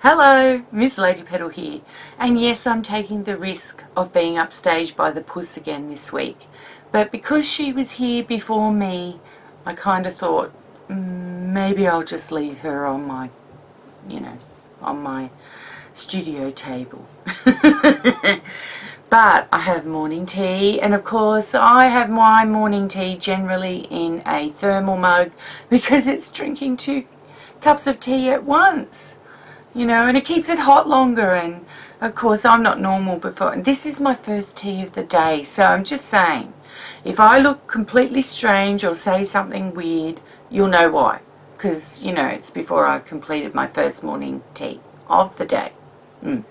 Hello, Miss Lady Petal here, and yes, I'm taking the risk of being upstaged by the puss again this week, but because she was here before me, I kind of thought maybe I'll just leave her on my, on my studio table. But I have morning tea, and of course I have my morning tea generally in a thermal mug because it's drinking 2 cups of tea at once. And it keeps it hot longer, and of course I'm not normal before. And this is my first tea of the day, so I'm just saying, if I look completely strange or say something weird, you'll know why. Because, it's before I've completed my first morning tea of the day. And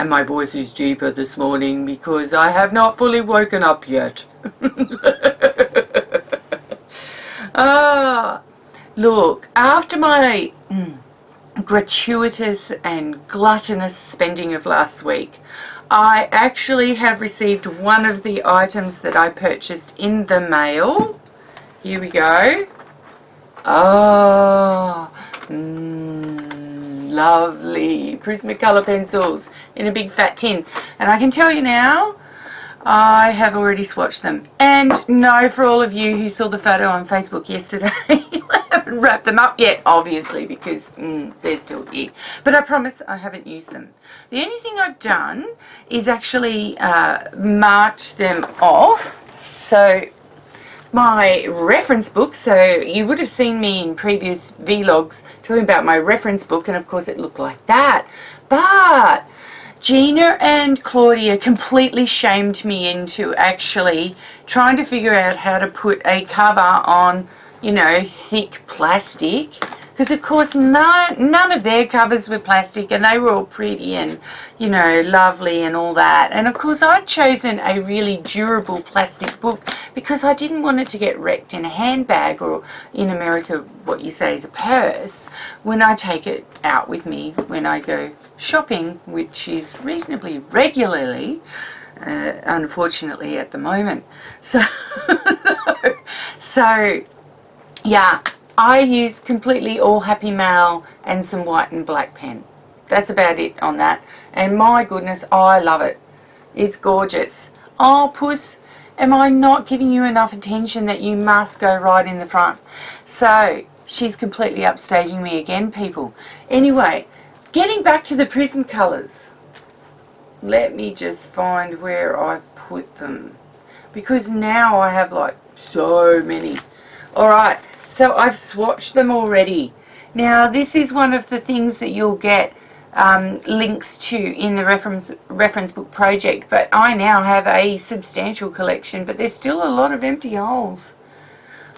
my voice is deeper this morning because I have not fully woken up yet. Look, after my gratuitous and gluttonous spending of last week, I actually have received one of the items that I purchased in the mail. Here we go. Lovely Prismacolor pencils in a big fat tin. And I can tell you now, I have already swatched them. And no, for all of you who saw the photo on Facebook yesterday, I haven't wrapped them up yet, obviously, because they're still here. But I promise I haven't used them. The only thing I've done is actually marked them off. So my reference book, so you would have seen me in previous vlogs talking about my reference book, and of course it looked like that. But Gina and Claudia completely shamed me into actually trying to figure out how to put a cover on, thick plastic. Because, of course, none of their covers were plastic, and they were all pretty and, lovely and all that. And, of course, I'd chosen a really durable plastic book because I didn't want it to get wrecked in a handbag, or in America what you say is a purse, when I take it out with me when I go shopping, which is reasonably regularly, unfortunately, at the moment. So, yeah. I use completely all Happy Mail and some white and black pen. That's about it on that. And my goodness, I love it. It's gorgeous. Oh, Puss, am I not giving you enough attention that you must go right in the front? So, she's completely upstaging me again, people. Anyway, getting back to the Prismacolors. Let me just find where I've put them, because now I have like so many. Alright. So I've swatched them already. Now this is one of the things that you'll get links to in the reference book project, but I now have a substantial collection, but there's still a lot of empty holes.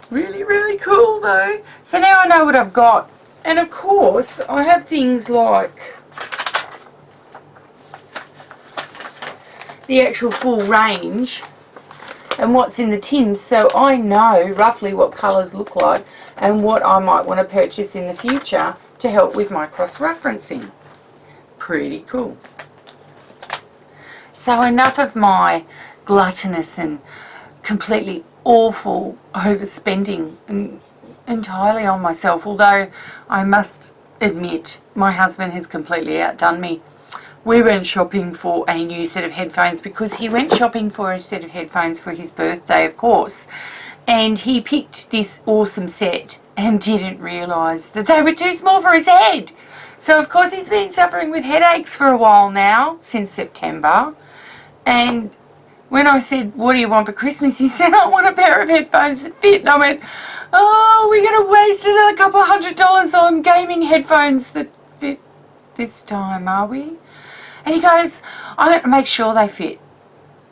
Really, really cool though. So now I know what I've got. And of course I have things like the actual full range and what's in the tins, so I know roughly what colours look like and what I might want to purchase in the future to help with my cross-referencing. Pretty cool. So enough of my gluttonous and completely awful overspending entirely on myself, although I must admit my husband has completely outdone me. We went shopping for a new set of headphones because he went shopping for a set of headphones for his birthday, of course. And he picked this awesome set and didn't realise that they were too small for his head. So, of course, he's been suffering with headaches for a while now, since September. And when I said, what do you want for Christmas? He said, I want a pair of headphones that fit. And I went, oh, we're going to waste another couple $100 on gaming headphones that fit this time, are we? And he goes, I'm going to make sure they fit.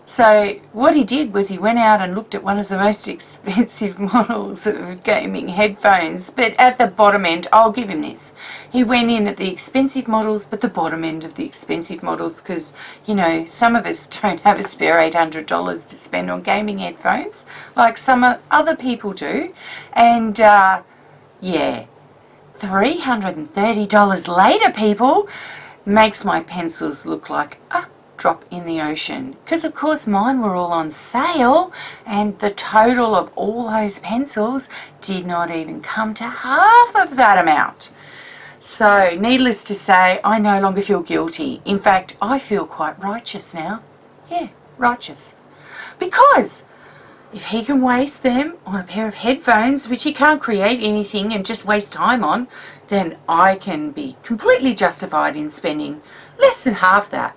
So what he did was he went out and looked at one of the most expensive models of gaming headphones, but at the bottom end, I'll give him this. He went in at the expensive models, but the bottom end of the expensive models, because, some of us don't have a spare $800 to spend on gaming headphones, like some other people do. And, yeah, $330 later, people, makes my pencils look like a drop in the ocean, because of course mine were all on sale, and the total of all those pencils did not even come to half of that amount. So, needless to say, I no longer feel guilty. In fact, I feel quite righteous now. Yeah, righteous. Because if he can waste them on a pair of headphones, which he can't create anything and just waste time on, then I can be completely justified in spending less than half that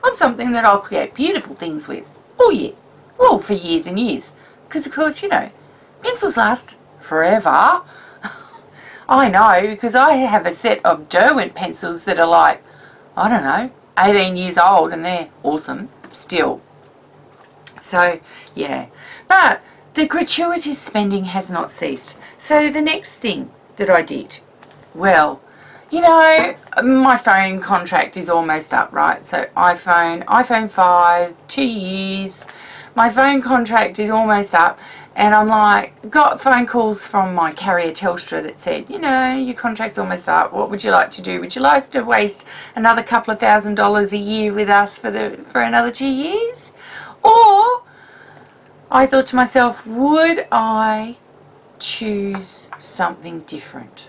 on something that I'll create beautiful things with. Oh yeah. Well, for years and years. Because, of course, you know, pencils last forever. I know, because I have a set of Derwent pencils that are like, I don't know, 18 years old, and they're awesome still. So, yeah. But the gratuitous spending has not ceased. So the next thing that I did, well, you know, my phone contract is almost up, right? So iPhone 5, 2 years. My phone contract is almost up. And I'm like, got phone calls from my carrier Telstra that said, you know, your contract's almost up. What would you like to do? Would you like to waste another couple of $1,000s a year with us for another 2 years? Or I thought to myself, would I choose something different?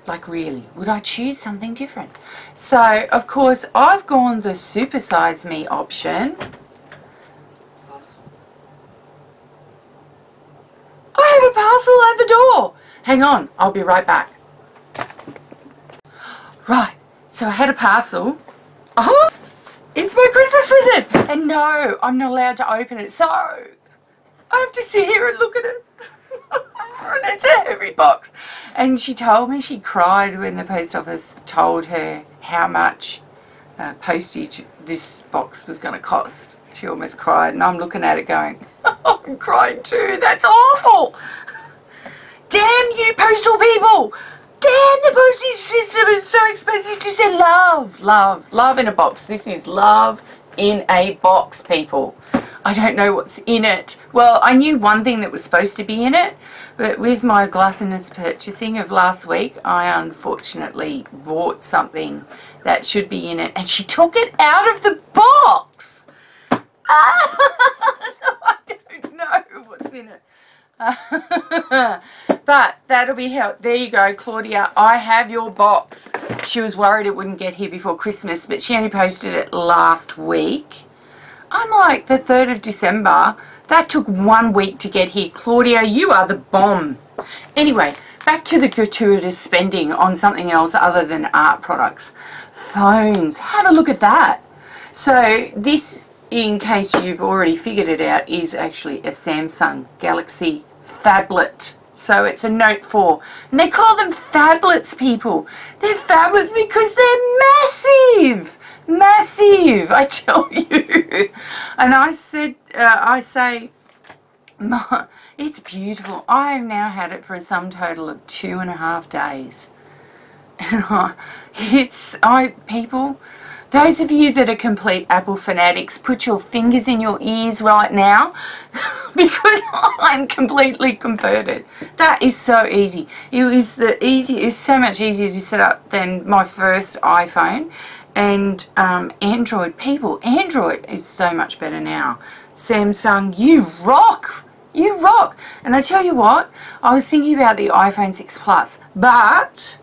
Like really, would I choose something different? So, of course, I've gone the Super Size Me option. I have a parcel at the door. Hang on, I'll be right back. Right, so I had a parcel. Oh, it's my Christmas present. And no, I'm not allowed to open it. So I have to sit here and look at it. And it's a heavy box. And she told me she cried when the post office told her how much postage this box was going to cost. She almost cried, and I'm looking at it going, I'm crying too. That's awful. Damn you postal people. Damn, the postage system is so expensive to send love. Love in a box. This is love in a box, people. I don't know what's in it. Well, I knew one thing that was supposed to be in it, but with my gluttonous purchasing of last week, I unfortunately bought something that should be in it, and she took it out of the box. So I don't know what's in it. But that'll be how. There you go, Claudia. I have your box. She was worried it wouldn't get here before Christmas, but she only posted it last week. Unlike the 3rd of December, that took 1 week to get here. Claudia, you are the bomb. Anyway, back to the gratuitous spending on something else other than art products. Phones. Have a look at that. So this, in case you've already figured it out, is actually a Samsung Galaxy Phablet. So it's a Note 4. And they call them phablets, people. They're phablets because they're massive. Massive, I tell you. And I say, it's beautiful. I have now had it for a sum total of 2.5 days. And people, those of you that are complete Apple fanatics, put your fingers in your ears right now because I'm completely converted. That is so easy. It's so much easier to set up than my first iPhone. And Android, people, Android is so much better now. Samsung, you rock. You rock. And I tell you what, I was thinking about the iPhone 6 Plus, but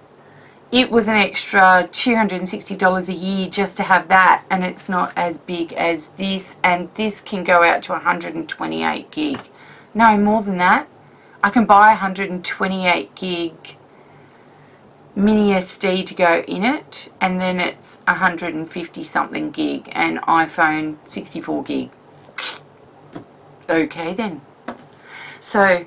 it was an extra $260 a year just to have that, and it's not as big as this, and this can go out to 128 gig. No, more than that. I can buy 128 gig mini SD to go in it, and then it's 150 something gig, and iPhone 64 gig. Okay then. So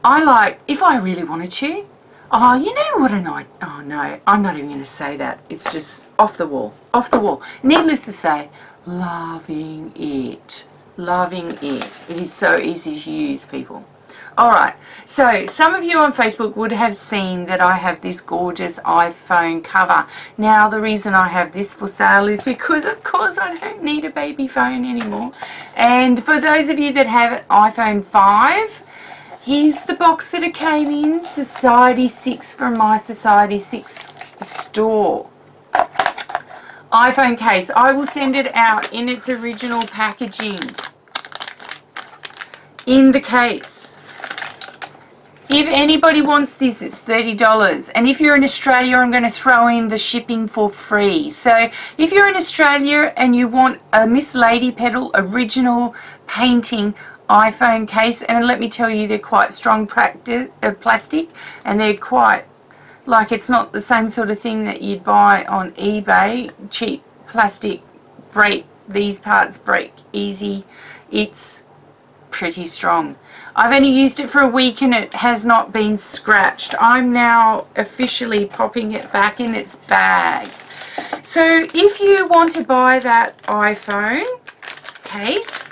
I like, if I really wanted to, oh, you know what a night, oh no, I'm not even going to say that. It's just off the wall, off the wall. Needless to say, loving it. Loving it. It is so easy to use, people. Alright, so some of you on Facebook would have seen that I have this gorgeous iPhone cover. Now, the reason I have this for sale is because, of course, I don't need a baby phone anymore. And for those of you that have an iPhone 5, here's the box that it came in, Society 6 from my Society 6 store. iPhone case. I will send it out in its original packaging. In the case. If anybody wants this, it's $30. And if you're in Australia, I'm going to throw in the shipping for free. So if you're in Australia and you want a Miss Lady Petal original painting iPhone case, and let me tell you, they're quite strong plastic, and they're quite, like, it's not the same sort of thing that you'd buy on eBay. Cheap plastic these parts break easy. It's pretty strong. I've only used it for a week and it has not been scratched. I'm now officially popping it back in its bag. So if you want to buy that iPhone case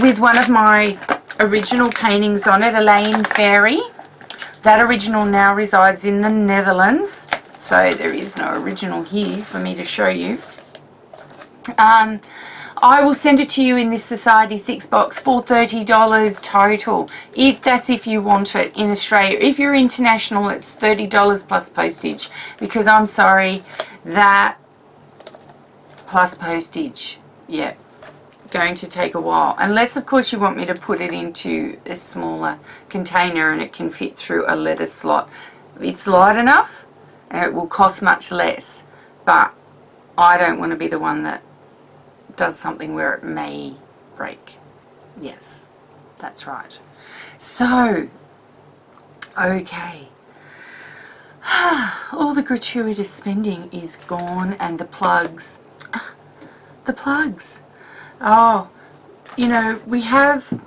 with one of my original paintings on it, Elaine Fairy, that original now resides in the Netherlands, so there is no original here for me to show you. I will send it to you in this Society 6 box for $30 total, if you want it in Australia. If you're international, it's $30 plus postage, because I'm sorry, that plus postage, yeah, going to take a while. Unless, of course, you want me to put it into a smaller container and it can fit through a letter slot. It's light enough and it will cost much less, but I don't want to be the one that does something where it may break. Yes, that's right. So, okay. All the gratuitous spending is gone, and the plugs. The plugs. Oh, you know, we have,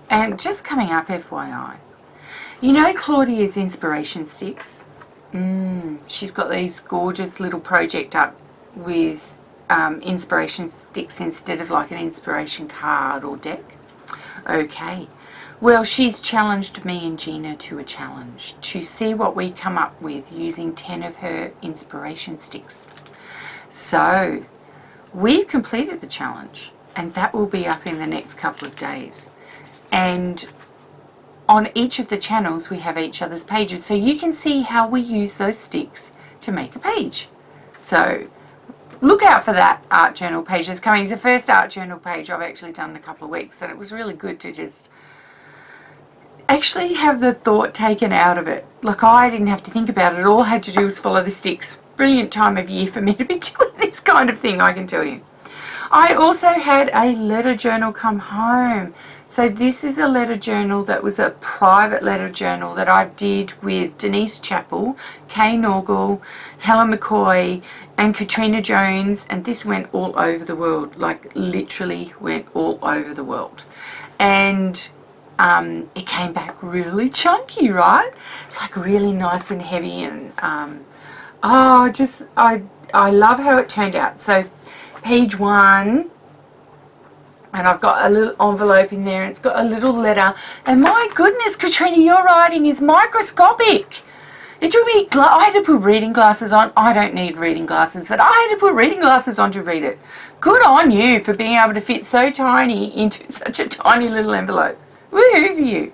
and just coming up, FYI, you know Claudia's inspiration sticks? She's got these gorgeous little project up with inspiration sticks instead of like an inspiration card or deck. Okay, well, she's challenged me and Gina to a challenge to see what we come up with using 10 of her inspiration sticks. So we've completed the challenge, and that will be up in the next couple of days. And on each of the channels we have each other's pages, so you can see how we use those sticks to make a page. So look out for that art journal page that's coming. It's the first art journal page I've actually done in a couple of weeks, and it was really good to just actually have the thought taken out of it. Like, I didn't have to think about it. All I had to do was follow the sticks. Brilliant time of year for me to be doing this kind of thing, I can tell you. I also had a letter journal come home. So this is a letter journal that was a private letter journal that I did with Denise Chappell, Kay Norgal, Helen McCoy, and Katrina Jones, and this went all over the world, like literally went all over the world. And it came back really chunky, right? Like really nice and heavy, and I love how it turned out. So page 1, and I've got a little envelope in there, and it's got a little letter, and my goodness, Katrina, your writing is microscopic. It took me, I had to put reading glasses on. I don't need reading glasses, but I had to put reading glasses on to read it. Good on you for being able to fit so tiny into such a tiny little envelope. Woohoo for you.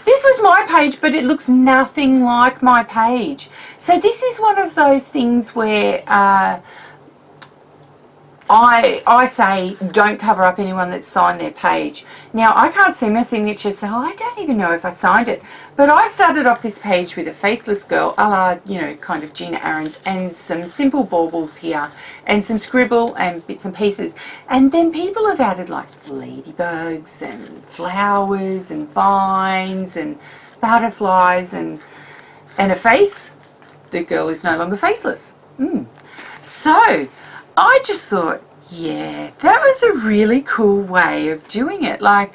This was my page, but it looks nothing like my page. So this is one of those things where I say don't cover up anyone that's signed their page. Now, I can't see my signature, so I don't even know if I signed it. But I started off this page with a faceless girl, a la, you know, kind of Gina Ahrens, and some simple baubles here, and some scribble and bits and pieces. And then people have added like ladybugs and flowers and vines and butterflies and a face. The girl is no longer faceless. So I just thought, yeah, that was a really cool way of doing it. Like,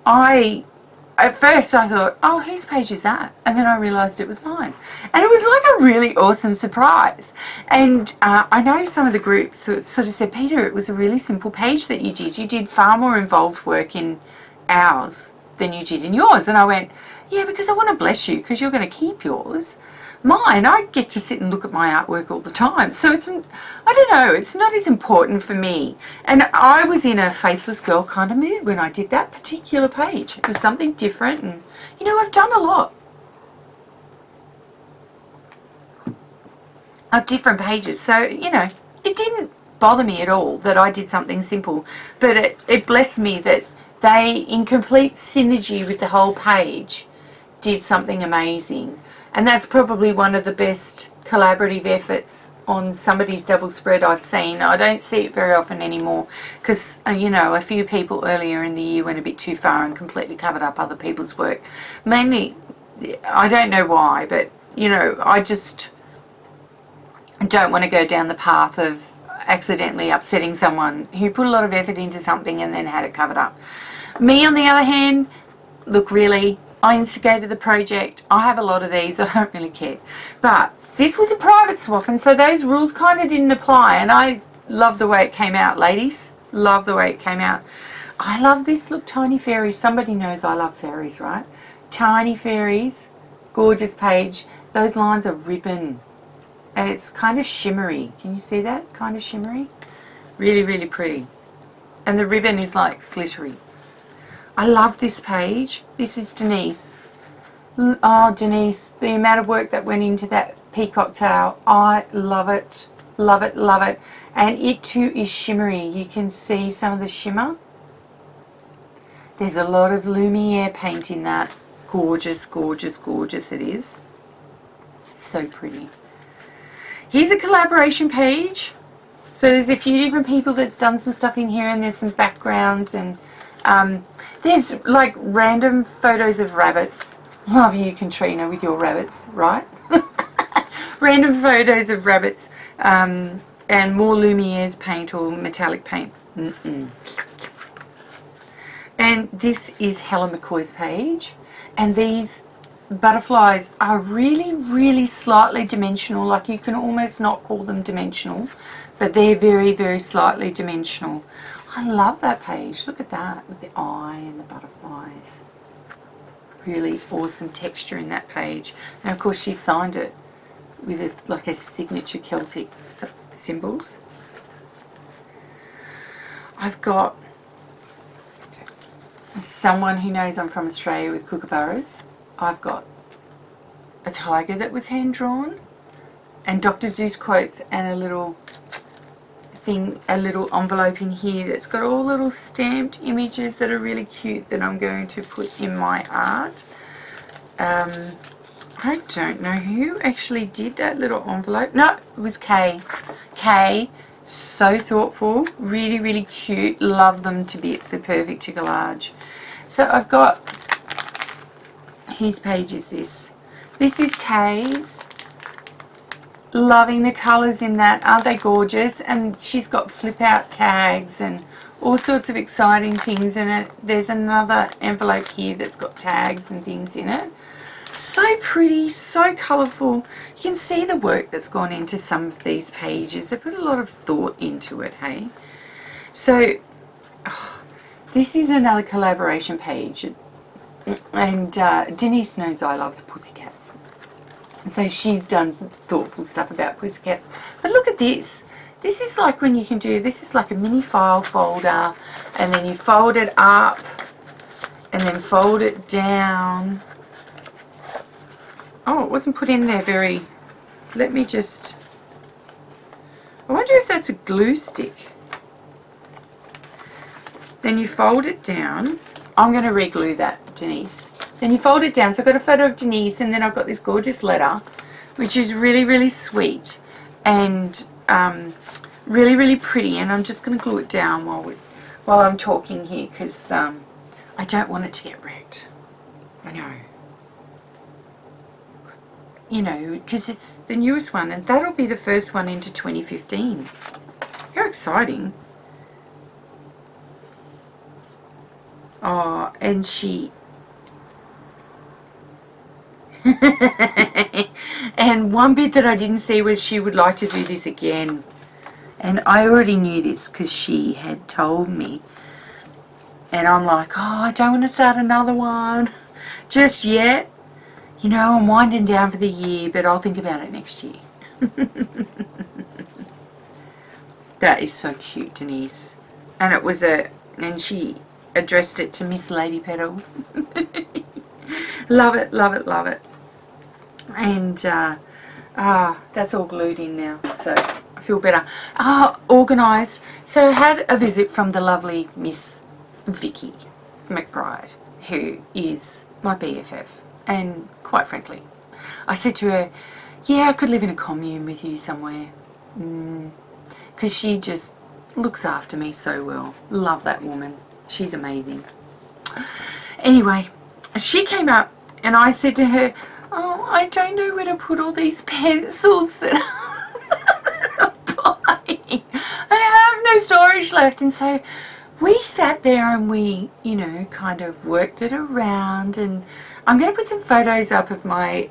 at first I thought, oh, whose page is that? And then I realised it was mine. And it was like a really awesome surprise. And I know some of the groups sort of said, Peter, it was a really simple page that you did. You did far more involved work in ours than you did in yours. And I went, yeah, because I want to bless you, because you're going to keep yours. Mine, I get to sit and look at my artwork all the time, so it's, I don't know, it's not as important for me. And I was in a faceless girl kind of mood when I did that particular page. It was something different, and you know, I've done a lot of different pages, so you know, it didn't bother me at all that I did something simple, but it blessed me that they, in complete synergy with the whole page, did something amazing. And that's probably one of the best collaborative efforts on somebody's double spread I've seen. I don't see it very often anymore because, you know, a few people earlier in the year went a bit too far and completely covered up other people's work. Mainly, I don't know why, but, you know, I just don't want to go down the path of accidentally upsetting someone who put a lot of effort into something and then had it covered up. Me, on the other hand, look, really, I instigated the project. I have a lot of these. I don't really care. But this was a private swap, and so those rules kind of didn't apply, and I love the way it came out, ladies. Love the way it came out. I love this. Look, tiny fairies. Somebody knows I love fairies, right? Tiny fairies. Gorgeous page. Those lines are ribbon. And it's kind of shimmery. Can you see that? Kind of shimmery. Really, really pretty. And the ribbon is like glittery. I love this page. This is Denise. Oh, Denise, the amount of work that went into that peacock tail. I love it. Love it, love it. And it too is shimmery. You can see some of the shimmer. There's a lot of Lumiere paint in that. Gorgeous, gorgeous, gorgeous it is. So pretty. Here's a collaboration page. So there's a few different people that's done some stuff in here, and there's some backgrounds, and there's like random photos of rabbits. Love you, Katrina, with your rabbits, right? Random photos of rabbits, and more Lumiere's paint or metallic paint. And this is Helen McCoy's page, and these butterflies are really, really slightly dimensional. Like, you can almost not call them dimensional, but they're very, very slightly dimensional. I love that page. Look at that with the eye and the butterflies. Really awesome texture in that page. And of course she signed it with like a signature Celtic symbols. I've got someone who knows I'm from Australia with kookaburras. I've got a tiger that was hand drawn, and Dr. Seuss quotes, and a little thing, a little envelope in here that's got all little stamped images that are really cute that I'm going to put in my art. I don't know who actually did that little envelope. No, it was Kay. Kay, so thoughtful, really, really cute. Love them to bits. They're perfect to collage. So I've got, whose page is this? This is Kay's. Loving the colours in that. Aren't they gorgeous? And she's got flip out tags and all sorts of exciting things in it. There's another envelope here that's got tags and things in it. So pretty, so colourful. You can see the work that's gone into some of these pages. They put a lot of thought into it, hey? So, this is another collaboration page. And Denise knows I love pussycats. So she's done some thoughtful stuff about pussycats. But look at this. This is like when you can do, this is like a mini file folder, and then you fold it up and then fold it down. Oh, it wasn't put in there very, let me just, I wonder if that's a glue stick. Then you fold it down. I'm going to re-glue that, Denise. Then you fold it down. So I've got a photo of Denise, and then I've got this gorgeous letter, which is really, really sweet and really, really pretty. And I'm just going to glue it down while I'm talking here, because I don't want it to get wrecked. I know. You know, because it's the newest one, and that'll be the first one into 2015. How exciting. Oh, and she... And one bit that I didn't see was she would like to do this again. And I already knew this because she had told me. And I'm like, oh, I don't want to start another one just yet. You know, I'm winding down for the year, but I'll think about it next year. That is so cute, Denise. And it was and she addressed it to Miss Lady Petal. Love it, love it, love it. And that's all glued in now, so I feel better. Organised. So I had a visit from the lovely Miss Vicky McBride, who is my BFF. And quite frankly, I said to her, yeah, I could live in a commune with you somewhere. Because she just looks after me so well. Love that woman. She's amazing. Anyway, she came up and I said to her, oh, I don't know where to put all these pencils that I'm buying. I have no storage left. And so we sat there and we, you know, kind of worked it around. And I'm going to put some photos up of my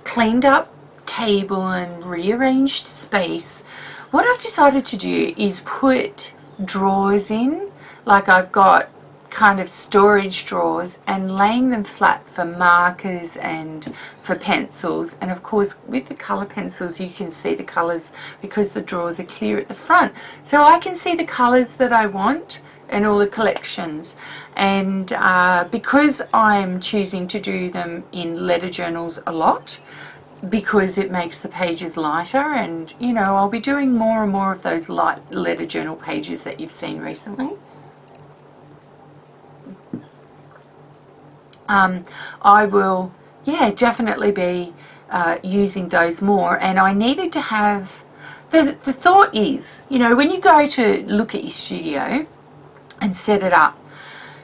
cleaned up table and rearranged space. What I've decided to do is put drawers in, like I've got kind of storage drawers, and laying them flat for markers and for pencils. And of course with the colour pencils you can see the colours because the drawers are clear at the front, so I can see the colours that I want and all the collections. And because I'm choosing to do them in letter journals a lot, because it makes the pages lighter, and you know, I'll be doing more and more of those light letter journal pages that you've seen recently. I will, yeah, definitely be using those more. And I needed to have, the thought is, you know, when you go to look at your studio and set it up,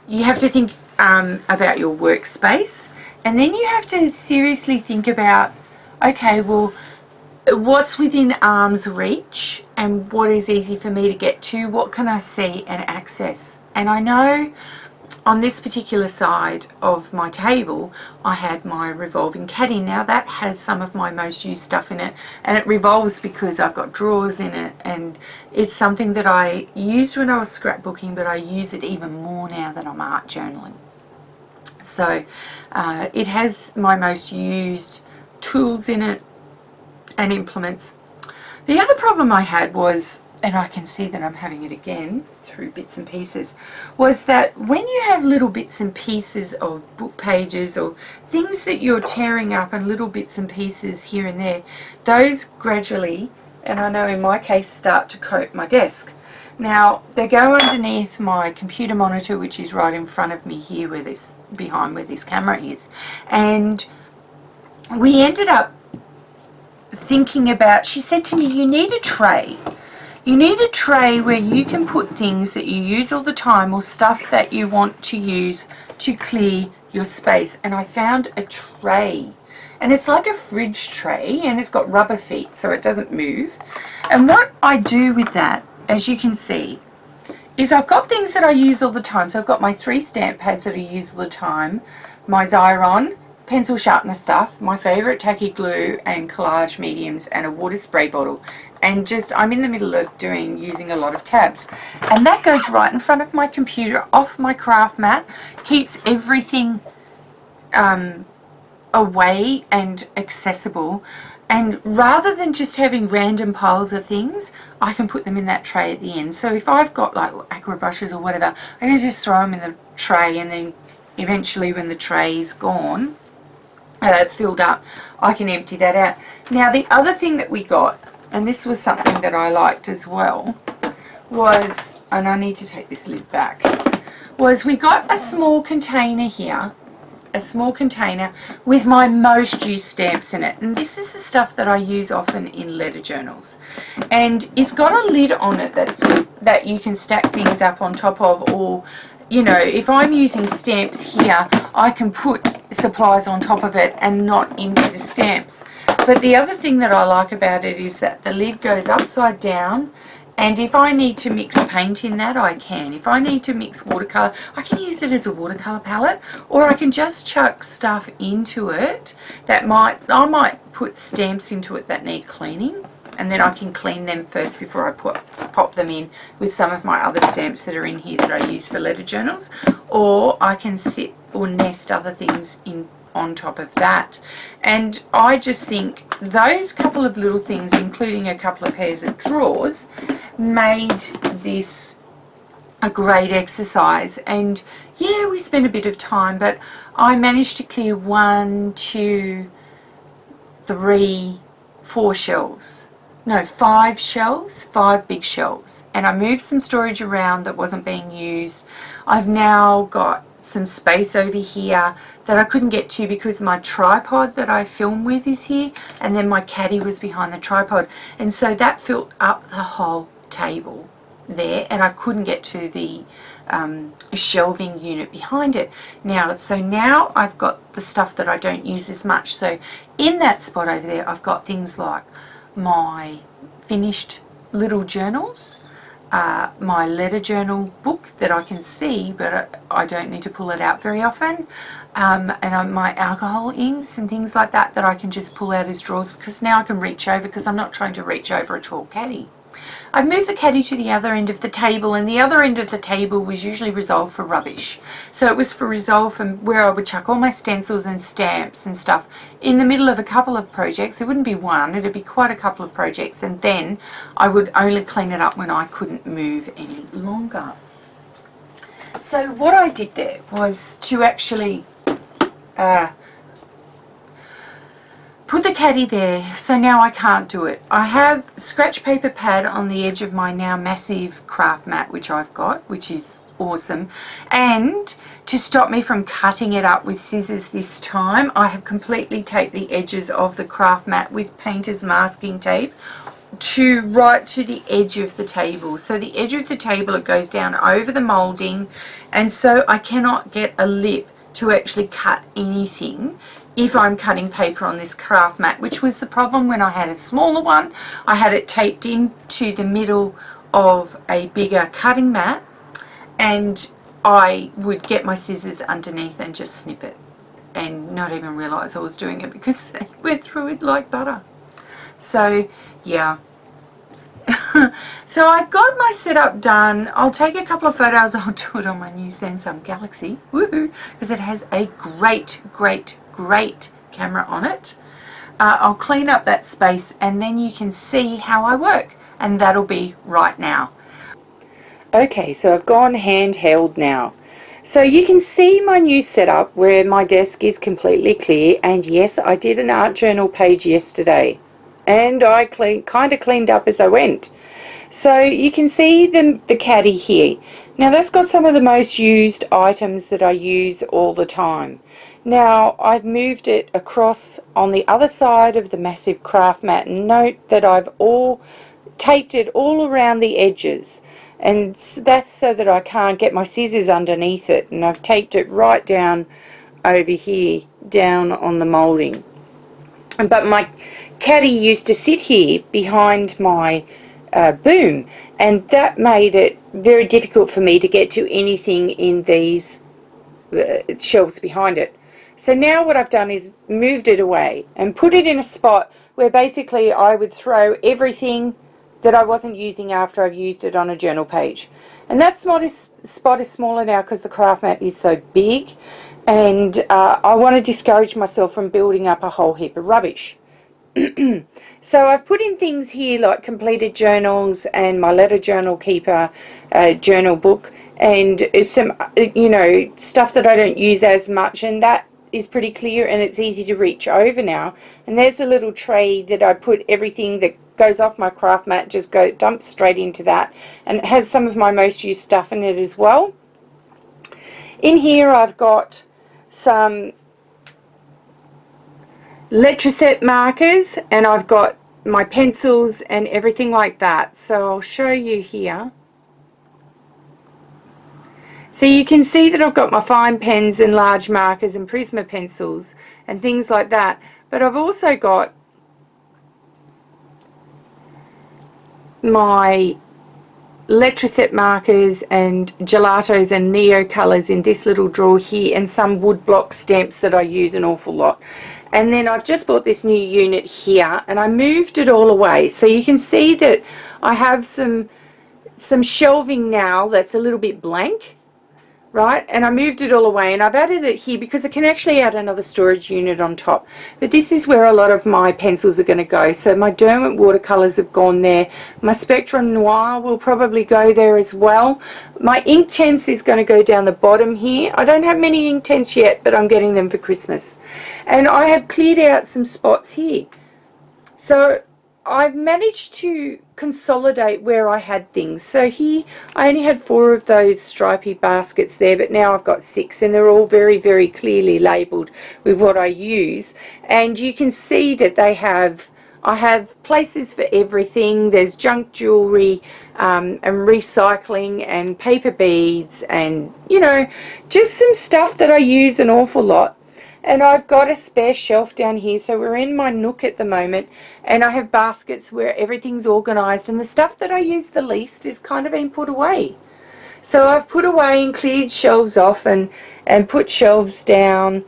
you have to think about your workspace, and then you have to seriously think about, okay, well, what's within arm's reach and what is easy for me to get to, what can I see and access. And I know on this particular side of my table I had my revolving caddy. Now that has some of my most used stuff in it, and it revolves because I've got drawers in it, and it's something that I used when I was scrapbooking, but I use it even more now that I'm art journaling. So it has my most used tools in it and implements. The other problem I had was, and I can see that I'm having it again through bits and pieces, was that when you have little bits and pieces of book pages or things that you're tearing up and little bits and pieces here and there, those gradually, and I know in my case, start to coat my desk. Now they go underneath my computer monitor, which is right in front of me here, where this, behind where this camera is. And we ended up thinking about, she said to me, you need a tray. You need a tray where you can put things that you use all the time or stuff that you want to use to clear your space. And I found a tray, and it's like a fridge tray, and it's got rubber feet so it doesn't move. And what I do with that, as you can see, is I've got things that I use all the time. So I've got my 3 stamp pads that I use all the time, my Xyron pencil sharpener stuff, my favourite tacky glue and collage mediums, and a water spray bottle. And just, I'm in the middle of using a lot of tabs, and that goes right in front of my computer, off my craft mat, keeps everything away and accessible. And rather than just having random piles of things, I can put them in that tray at the end. So if I've got like aqua brushes or whatever, I can just throw them in the tray, and then eventually when the tray is gone, filled up, I can empty that out. Now the other thing that we got, and this was something that I liked as well, was, and I need to take this lid back, was we got a small container here, a small container with my most used stamps in it. And this is the stuff that I use often in letter journals. And it's got a lid on it that you can stack things up on top of, or, you know, if I'm using stamps here, I can put supplies on top of it and not into the stamps. But the other thing that I like about it is that the lid goes upside down, and if I need to mix paint in that, I can. If I need to mix watercolour, I can use it as a watercolour palette, or I can just chuck stuff into it that I might put stamps into it that need cleaning, and then I can clean them first before I pop them in with some of my other stamps that are in here that I use for letter journals. Or I can sit or nest other things in on top of that. And I just think those couple of little things, including a couple of pairs of drawers, made this a great exercise. And yeah, we spent a bit of time, but I managed to clear 1, 2, 3, 4 shelves. No, 5 shelves, 5 big shelves. And I moved some storage around that wasn't being used. I've now got some space over here that I couldn't get to because my tripod that I film with is here, and then my caddy was behind the tripod, and so that filled up the whole table there, and I couldn't get to the shelving unit behind it. So now I've got the stuff that I don't use as much. So in that spot over there, I've got things like my finished little journals, my letter journal book that I can see, but I don't need to pull it out very often, and my alcohol inks and things like that I can just pull out as drawers, because now I can reach over, because I'm not trying to reach over a tall caddy. I've moved the caddy to the other end of the table, and the other end of the table was usually reserved for rubbish. So it was for reserve from where I would chuck all my stencils and stamps and stuff in the middle of a couple of projects. It wouldn't be one, it'd be quite a couple of projects, and then I would only clean it up when I couldn't move any longer. So what I did there was to actually put the caddy there, so now I can't do it. I have scratch paper pad on the edge of my now massive craft mat, which I've got, which is awesome. And to stop me from cutting it up with scissors this time, I have completely taped the edges of the craft mat with painter's masking tape right to the edge of the table. So the edge of the table, it goes down over the moulding, and so I cannot get a lip to actually cut anything if I'm cutting paper on this craft mat, which was the problem when I had a smaller one. I had it taped into the middle of a bigger cutting mat, and I would get my scissors underneath and just snip it and not even realise I was doing it, because they went through it like butter. So yeah. So I've got my setup done. I'll take a couple of photos. I'll do it on my new Samsung Galaxy, woohoo, because it has a great camera on it. I'll clean up that space, and then you can see how I work, and that'll be right now. Okay, so I've gone handheld now. So you can see my new setup where my desk is completely clear, and yes, I did an art journal page yesterday, and I kind of cleaned up as I went. So you can see the caddy here. Now that's got some of the most used items that I use all the time. Now I've moved it across on the other side of the massive craft mat, and note that I've taped it all around the edges, and that's so that I can't get my scissors underneath it, and I've taped it right down over here, down on the moulding. But my caddy used to sit here behind my boom, and that made it very difficult for me to get to anything in these shelves behind it. So now what I've done is moved it away and put it in a spot where basically I would throw everything that I wasn't using after I've used it on a journal page. And that spot is smaller now because the craft mat is so big, and I want to discourage myself from building up a whole heap of rubbish. So I've put in things here like completed journals and my letter journal keeper journal book, and it's some stuff that I don't use as much, and that is pretty clear and it's easy to reach over now. And there's a little tray that I put everything that goes off my craft mat, just dump straight into that, and it has some of my most used stuff in it as well. In here I've got some Letraset markers, and I've got my pencils and everything like that. So I'll show you here. So you can see that I've got my fine pens and large markers and Prisma pencils and things like that, but I've also got my Letraset markers and gelatos and neo colors in this little drawer here, and some woodblock stamps that I use an awful lot. And then I've just bought this new unit here, and I moved it all away, so you can see that I have some shelving now that's a little bit blank, right? And I moved it all away, and I've added it here because I can actually add another storage unit on top. But this is where a lot of my pencils are going to go. So my Derwent watercolors have gone there. My Spectrum Noir will probably go there as well. My Inktense is going to go down the bottom here. I don't have many Inktense yet, but I'm getting them for Christmas. And I have cleared out some spots here. So I've managed to consolidate where I had things. So here I only had 4 of those stripy baskets there, but now I've got 6, and they're all very, very clearly labelled with what I use. And you can see that they have, I have places for everything. There's junk jewellery and recycling and paper beads and, you know, just some stuff that I use an awful lot. And I've got a spare shelf down here, so we're in my nook at the moment, and I have baskets where everything's organised, and the stuff that I use the least is kind of been put away. So I've put away and cleared shelves off and put shelves down,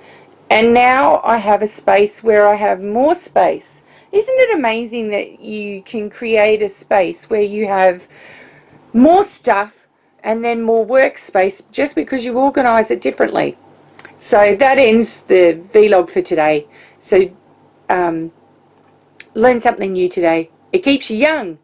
and now I have a space where I have more space. Isn't it amazing that you can create a space where you have more stuff and then more workspace just because you organise it differently? So that ends the vlog for today. So learn something new today. It keeps you young.